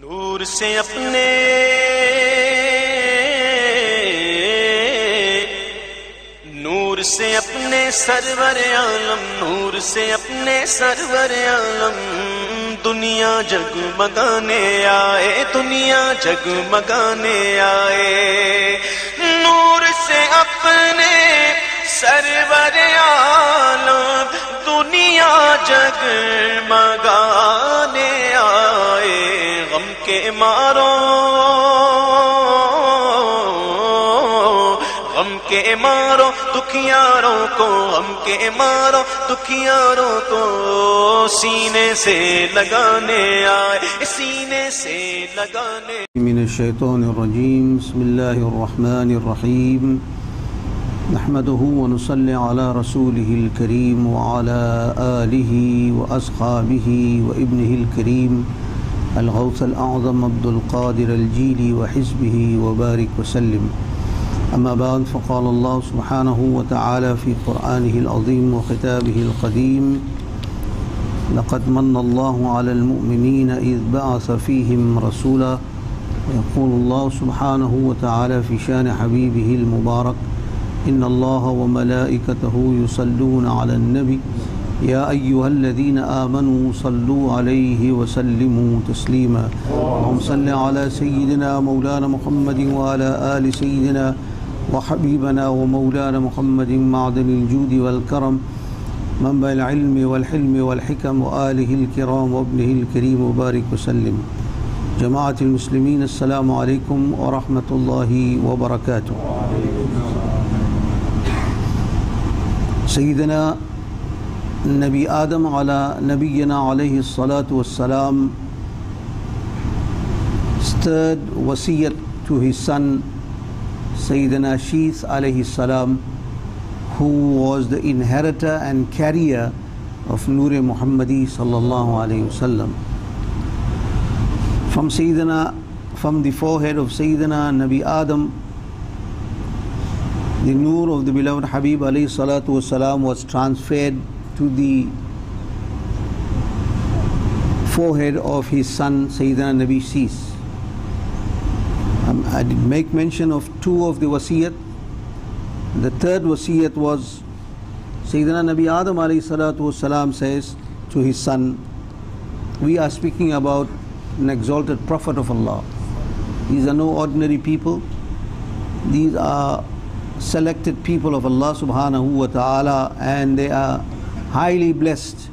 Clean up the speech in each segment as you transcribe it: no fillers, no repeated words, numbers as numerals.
नूर से अपने नूर से अपने सरवर आलम, नूर से अपने सरवर आलम दुनिया जगमगाने आए, दुनिया जगमगाने आए। नूर से अपने सरवर आलम दुनिया जगमगाने आए। गम के मारो, गम के मारो दुखियारों को, गम के मारो दुखियारों को सीने से लगाने आए, सीने से लगाने। मिनश्शैतानिर्रजीम, बिस्मिल्लाहिर्रहमानिर्रहीम। नहमदुहु व नुसल्ली अला रसूलिहिल करीम व अला आलिहि व अस्हाबिहि व इब्निहिल करीम अल-गौस अल-अज़म अब्दुल क़ादिर अल-जीली व हिज़्बिहि व बारिक व सल्लिम। अम्मा बाद, फ़क़ाल अल्लाह सुब्हानहु व तआला फ़ी क़ुरआनिहिल अज़ीम व ख़िताबिहिल क़दीम लक़द मन्ना अल्लाहु अलल मुअमिनीन इज़ बअस फ़ीहिम रसूला। यक़ूलुल्लाहु सुब्हानहु व तआला फ़ी शान हबीबिहिल मुबारक इन्नल्लाह व मलाइकतहु युसल्लूना अलन नबी या अय्युहल्लज़ीना आमनू सल्लू अलैहि व सल्लिमू तस्लीमा। अल्लाहुम्मा सल्लि अला सय्यिदिना मौलाना मुहम्मदिन व अला आलि सय्यिदिना व हबीबना व मौलाना मुहम्मदिन मअदनिल जूदि वल करम मनबअल इल्मि वल हिल्मि वल हिकम व आलिहिल किराम व इब्निहिल करीम व बारिक व सल्लिम। जमाअतुल मुस्लिमीन, अस्सलामु अलैकुम व रहमतुल्लाहि व बरकातुहू। सय्यिदना नबी आदम अला नबीना अलैहि सलातु वस्सलाम third wasiyat to his son Sayyidina Sheeth alayhi salam, who was the inheritor and carrier of Noor-e Muhammadi sallallahu alayhi wasallam. From the forehead of Sayyidina Nabi Adam, the Noor of the beloved Habib alayhi salatu wasalam was transferred to the forehead of his son Sayyidina Nabi Sheeth. I did make mention of two of the wasiyat. The third wasiyat was Sayyidina Nabi Adam alayhi salatu wasalam says to his son, we are speaking about an exalted Prophet of Allah. These are no ordinary people. These are selected people of Allah subhanahu wa ta'ala, and they are highly blessed,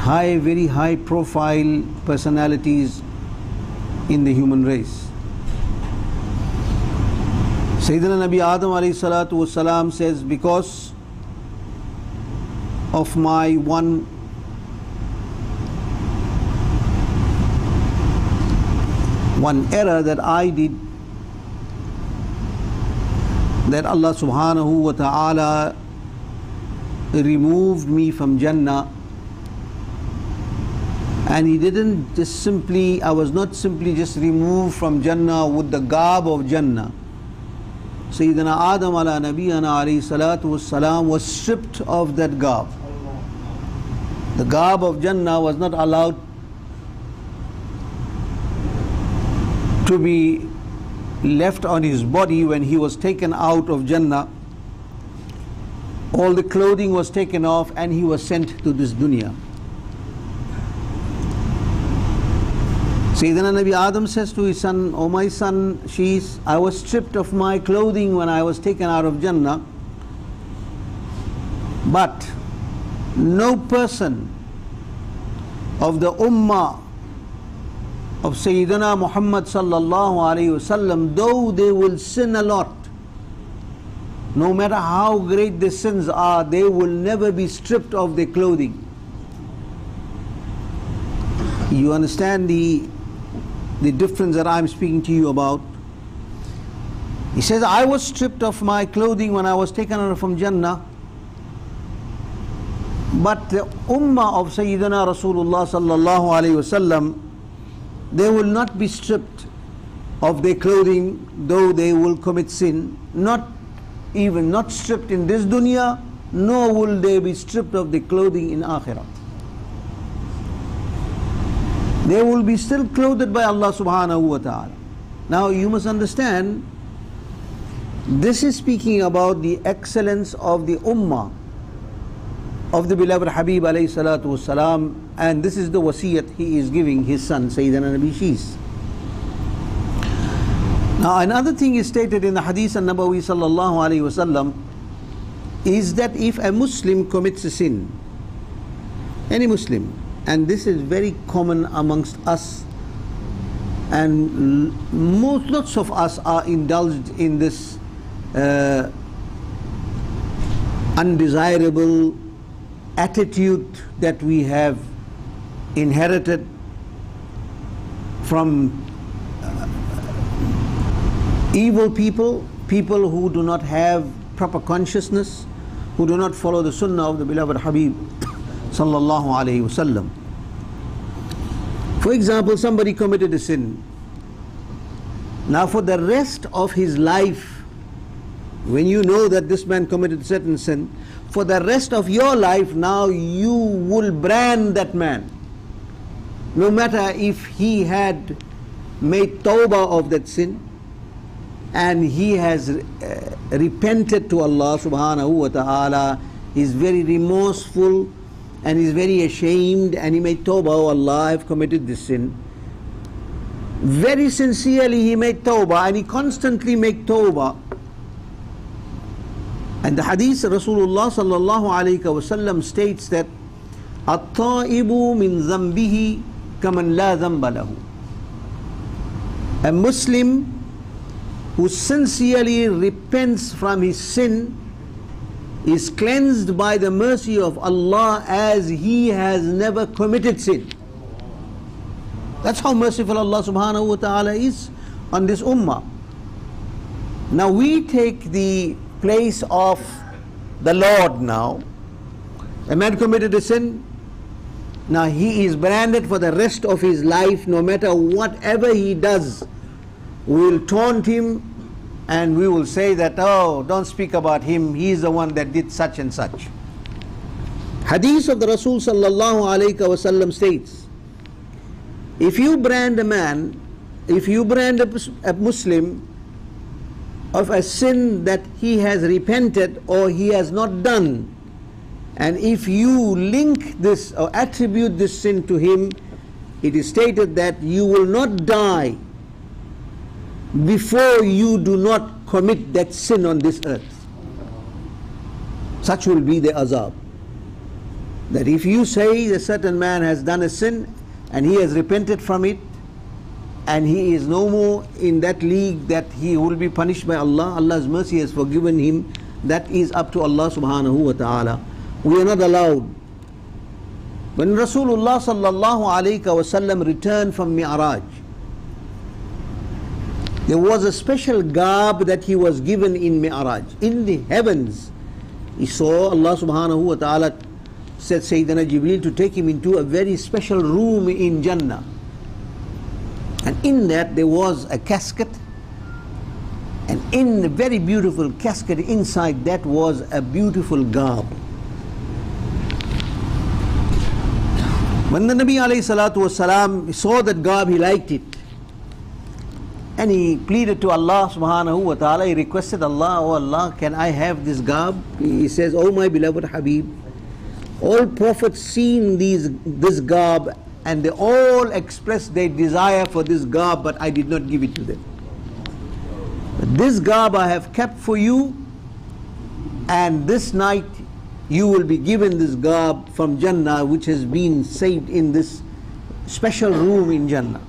very high profile personalities in the human race. Sayyidina Nabi Adam alayhi salatu wasalam says, because of my one error that I did, that Allah subhanahu wa ta'ala removed me from Jannah, and He didn't just simply, I was not simply just removed from Jannah with the garb of Jannah. Sayyidina Adam ala nabiyana alayhi salatu wassalam was stripped of that garb. The garb of Jannah was not allowed to be left on his body when he was taken out of Jannah. All the clothing was taken off and he was sent to this dunya. Sayyidina Nabi Adam says to his son, "O my son Sheeth, I was stripped of my clothing when I was taken out of Jannah, but no person of the ummah of Sayyidina Muhammad sallallahu alayhi wasallam, though they will sin a lot, no matter how great the sins are, they will never be stripped of their clothing." You understand the difference that I'm speaking to you about? He says, I was stripped of my clothing when I was taken out from Jannah, but the ummah of Sayyidina Rasulullah sallallahu alayhi wasallam, they will not be stripped of their clothing, though they will commit sin, not stripped in this dunya, nor will they be stripped of their clothing in akhirah. they will be still clothed by Allah subhanahu wa ta'ala. Now you must understand, this is speaking about the excellence of the ummah of the beloved Habib alayhi salatu wasalam, and this is the wasiyat he is giving his son Sayyidina Nabi Shis. Now another thing is stated in the Hadith an-Nabawi sallallahu alayhi wasallam is that if a Muslim commits a sin, any Muslim, and this is very common amongst us, and lots of us are indulged in this undesirable attitude that we have inherited from evil people, people who do not have proper consciousness, who do not follow the sunnah of the beloved Habib sallallahu alayhi wasallam. For example, somebody committed a sin. Now for the rest of his life, when you know that this man committed certain sin, for the rest of your life now you will brand that man. No matter if he had made tawbah of that sin and he has repented to Allah subhanahu wa ta'ala, he is very remorseful and is very ashamed and he made tawbah, oh Allah, I have committed this sin. Very sincerely he made tawbah and he constantly made tawbah. And the hadith Rasulullah sallallahu alayhi wa sallam states that at-ta'ibu min zambihi kaman la zamba lahu. A Muslim who sincerely repents from his sin is cleansed by the mercy of Allah as he has never committed sin. That's how merciful Allah subhanahu wa ta'ala is on this ummah. Now we take the place of the Lord now. A man committed a sin, now he is branded for the rest of his life. No matter whatever he does, we will taunt him and we will say that, oh, don't speak about him, he is the one that did such and such. Hadith of the Rasul sallallahu alayhi wa sallam states, if you brand a man, if you brand a Muslim of a sin that he has repented or he has not done, and if you link this or attribute this sin to him, it is stated that you will not die before you do not commit that sin on this earth. Such will be the azab. That if you say a certain man has done a sin and he has repented from it, and he is no more in that league that he will be punished by Allah, Allah's mercy has forgiven him, that is up to Allah subhanahu wa ta'ala. We are not allowed. When Rasulullah sallallahu alayhi wa sallam returned from Mi'raj, there was a special garb that he was given in Mi'raj. In the heavens, he saw Allah subhanahu wa ta'ala said Sayyidina Jibreel to take him into a very special room in Jannah. And in that there was a casket, and in the very beautiful casket inside that was a beautiful garb. When the Nabi alayhi salatu wasalam saw that garb, he liked it. And he pleaded to Allah subhanahu wa ta'ala, he requested Allah, oh Allah, can I have this garb? He says, oh my beloved Habib, all prophets seen this garb and they all expressed their desire for this garb, but I did not give it to them. But this garb I have kept for you, and this night you will be given this garb from Jannah, which has been saved in this special room in Jannah.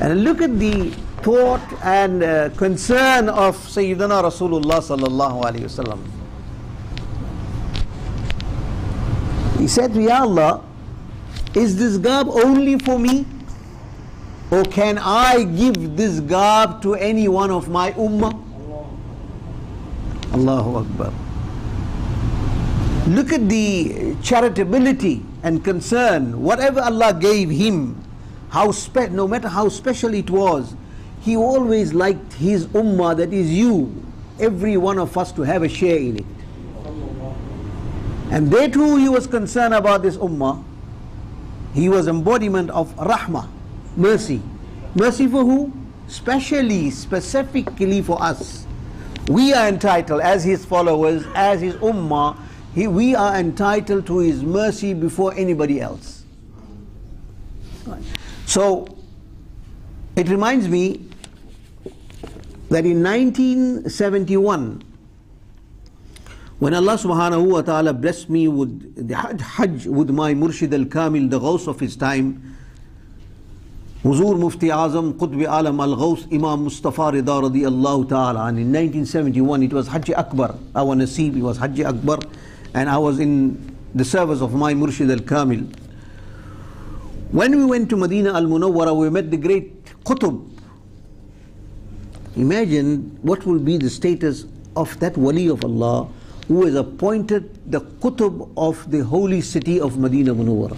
And look at the thought and concern of Sayyidina Rasulullah sallallahu alayhi wasallam. He said, Ya Allah, is this garb only for me, or can I give this garb to any one of my ummah? Allahu Akbar. Look at the charitability and concern. Whatever Allah gave him, no matter how special it was, he always liked his ummah, that is you, every one of us, to have a share in it. And there too he was concerned about this ummah. He was embodiment of rahmah, mercy. Mercy for who? Specifically for us. We are entitled, as his followers, as his ummah, we are entitled to his mercy before anybody else. So, it reminds me that in 1971, when Allah subhanahu wa ta'ala blessed me with the Hajj with my Murshid al-Kamil, the Ghaus of his time, Huzur Mufti Azam Qutb Alam al-Ghaus Imam Mustafa Rida radiyallahu ta'ala, and in 1971 it was Hajj Akbar, our Nasib, it was Hajj Akbar, and I was in the service of my Murshid al-Kamil. When we went to Medina al-Munawwara, we met the great Qutb. Imagine what will be the status of that Wali of Allah who has appointed the Qutb of the holy city of Medina Munawwara.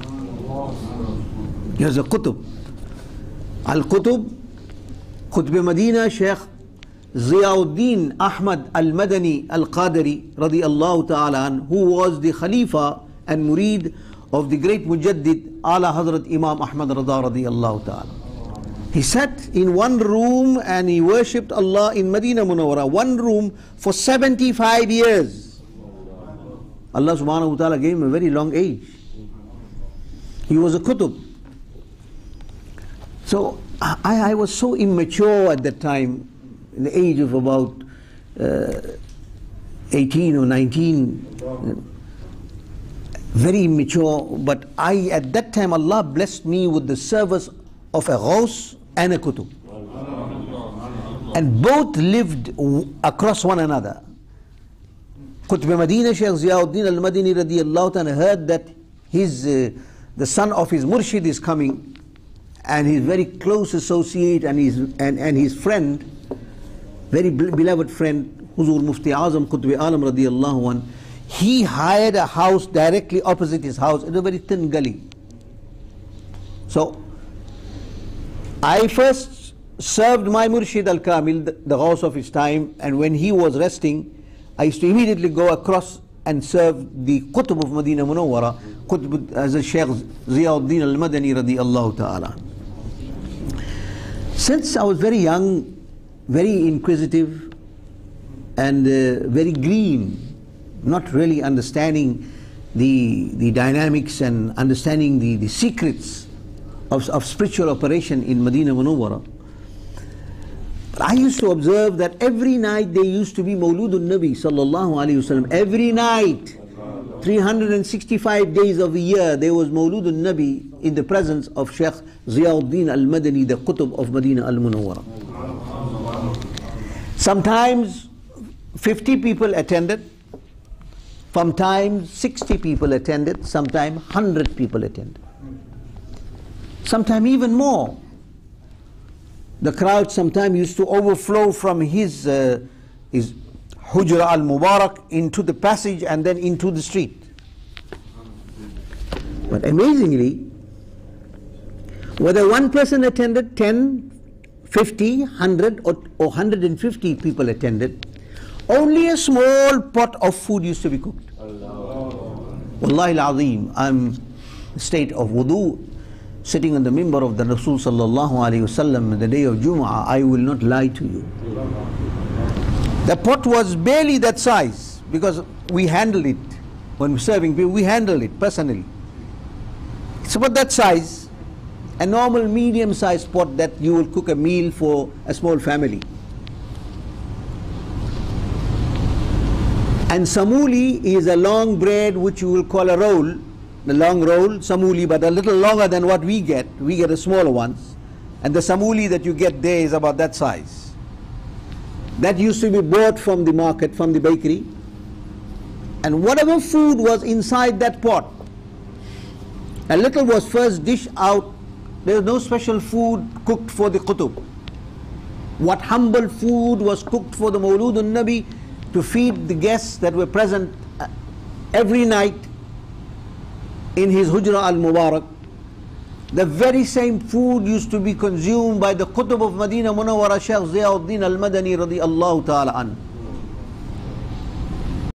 He was a Qutb. Al-Qutb, Qutb Medina, Shaykh Ziyauddin Ahmad al-Madani al-Qadari radiyallahu ta'ala an, who was the Khalifa and Murid of the great Mujaddid Ala Hazrat Imam Ahmad Rada radiyallahu ta'ala. He sat in one room and he worshipped Allah in Medina Munawwara, one room for 75 years. Allah subhanahu wa ta'ala gave him a very long age. He was a Qutb. So I was so immature at that time, in the age of about 18 or 19, very immature, but at that time Allah blessed me with the service of a Ghaus and a Qutb. And both lived across one another. Qutb Medina, Shaykh Ziyauddin al-Madani radiyallahu ta'ala, heard that the son of his Murshid is coming, and his very close associate and his friend, very beloved friend, Huzur Mufti Azam Qutb Alam radiyallahu anh, he hired a house directly opposite his house in a very thin gully. So I first served my Murshid al-Kamil, the Ghaus of his time, and when he was resting, I used to immediately go across and serve the Qutb of Medina Munawwara, Qutb as a Shaykh Ziyauddin al-Madani radiyallahu ta'ala. Since I was very young, very inquisitive, and very green, not really understanding the dynamics and understanding the secrets of spiritual operation in Medina Munawwara, I used to observe that every night there used to be Mawludun Nabi sallallahu alayhi wasallam. Every night, 365 days of the year, there was Mawludun Nabi in the presence of Shaykh Ziyauddin al-Madani, the Qutb of Medina al-Munawwara. Sometimes 50 people attended, sometimes 60 people attended, sometimes 100 people attended, sometimes even more. The crowd sometimes used to overflow from his Hujra al-Mubarak into the passage and then into the street. But amazingly, whether one person attended, 10, 50, 100 or 150 people attended, only a small pot of food used to be cooked. Wallahi al-Azim, I'm in a state of wudu, sitting on the mimbar of the Rasul sallallahu alayhi wasallam the day of Jumu'ah. I will not lie to you. The pot was barely that size, because we handled it. When we're serving people, we handle it personally. It's about that size, a normal medium-sized pot that you will cook a meal for a small family. And samuli is a long bread which you will call a roll, the long roll, samuli, but a little longer than what we get. We get the smaller ones. And the samuli that you get there is about that size. That used to be bought from the market, from the bakery. And whatever food was inside that pot, a little was first dished out. There was no special food cooked for the Qutb. What humble food was cooked for the Mawludun Nabi to feed the guests that were present every night in his Hujra al-Mubarak, the very same food used to be consumed by the Qutb of Medina Munawwara, Shaykh Ziyauddin al-Madani radiyallahu ta'ala an.